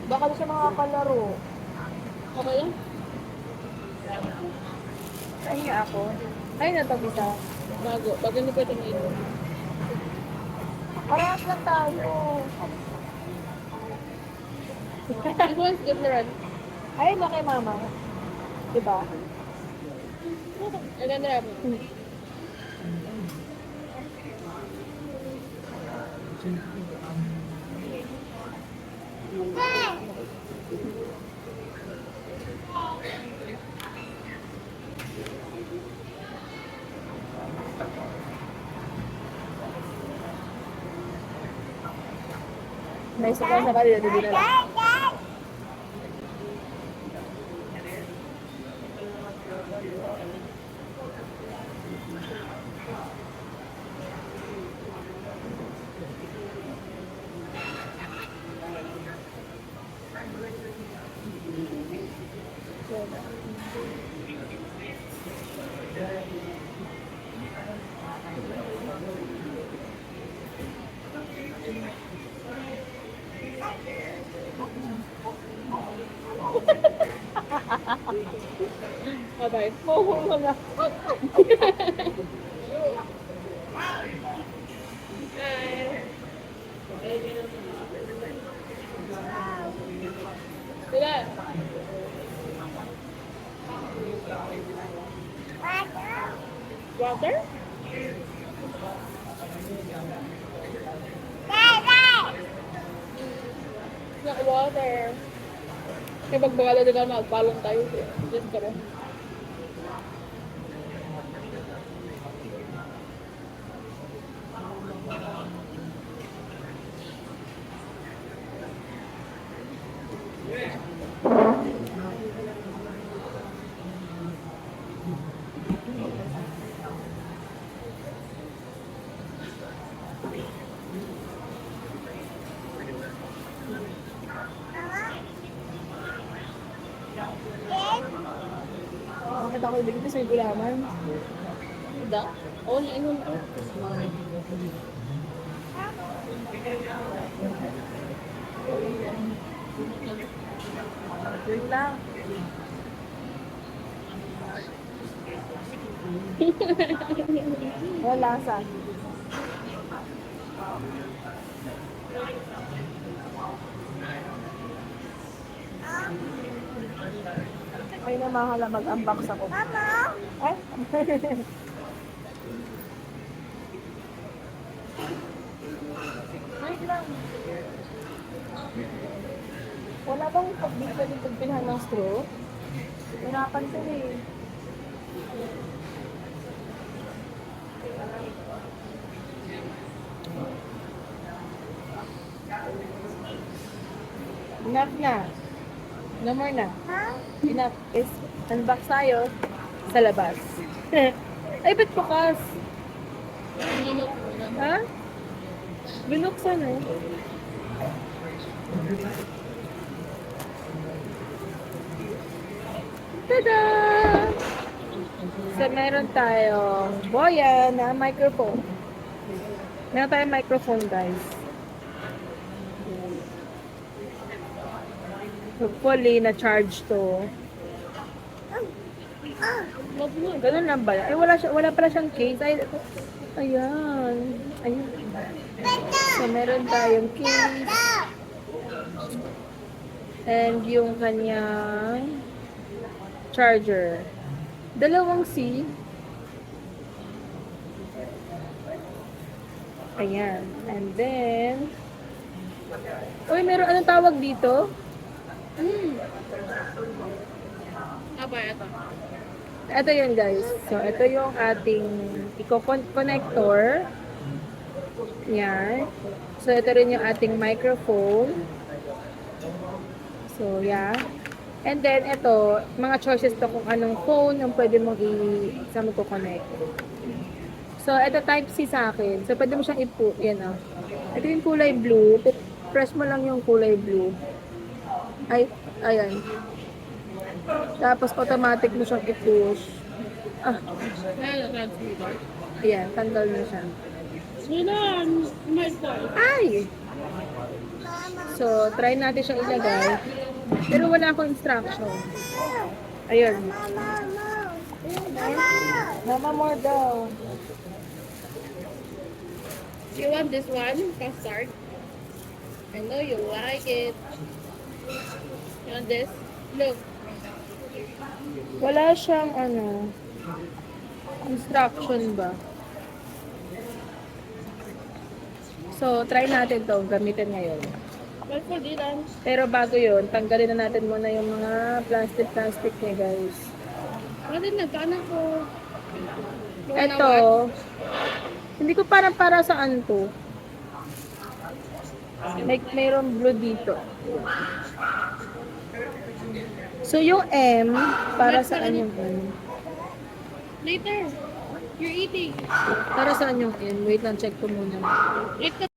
Baka di siya makakalaro. Okay lang? Kaya ako. Ay, natabi sa. Bago hindi pwede ngayon. Parehas lang tayo. This one's different. Ay, na kay mama. Diba? And then there. Naisip ko sa kanila, hindi na lang. Bye-bye. Oo na. Sila. Water? Not water. Kaya pagbagala din naman, magpalong tayo. Just ka rin. Bakit ako ibig ito sa gulaman? Da? Oo, ayun. Wait lang. Wala lasa. Ay na mahala mag-unbox ako. Mama! Ay? Wait lang. Wala bang pag-dito yung pagpinhan ng straw? Hirapan sila eh. Enough na. No more na. Enough. Is unbox tayo sa labas. Ay, ba't bukas? Ha? Binuksan eh. Tada! So, meron tayong boya na microphone. Meron tayong microphone, guys. Hopefully, na-charge to. Ganun lang ba? Ay, wala pala siyang case. Ay, ayan. Ayan. So, meron tayong case. And yung kanyang charger. Dalawang C. Ayan. And then, uy, meron anong tawag dito? Aba, ito. Ito yun, guys. So, ito yung ating connector. Yan. So, ito rin yung ating microphone. So, yeah. And then, ito, mga choices to kung anong phone yung pwede mong sa mo connect. So, ito Type-C sa akin. So, pwede mo siyang yan o. Ito yung kulay blue. Press mo lang yung kulay blue. Ay, ayan. Tapos, automatic mo siyang i-push. Ah, Ayan, transmitter. ayan, tanggal na siya. Kailan? My God. Ay! So, try natin siyang ilagay. Pero wala akong instruction. Ayun. Mama, more daw. You want this one? Custard? I know you like it. You want this? Look. Wala siyang instruction ba? So, try natin to gamitin ngayon. Well, for Dylan. Pero bago yun, tanggalin na natin muna yung mga plastic niya, guys. Ano din nagkaanak ko? You wanna Ito, watch? hindi ko parang para saan to. Mayroong blue dito. So, yung M, para saan yung M? Later. You're eating. Para saan yung M? Wait lang, check ko muna. Eat ka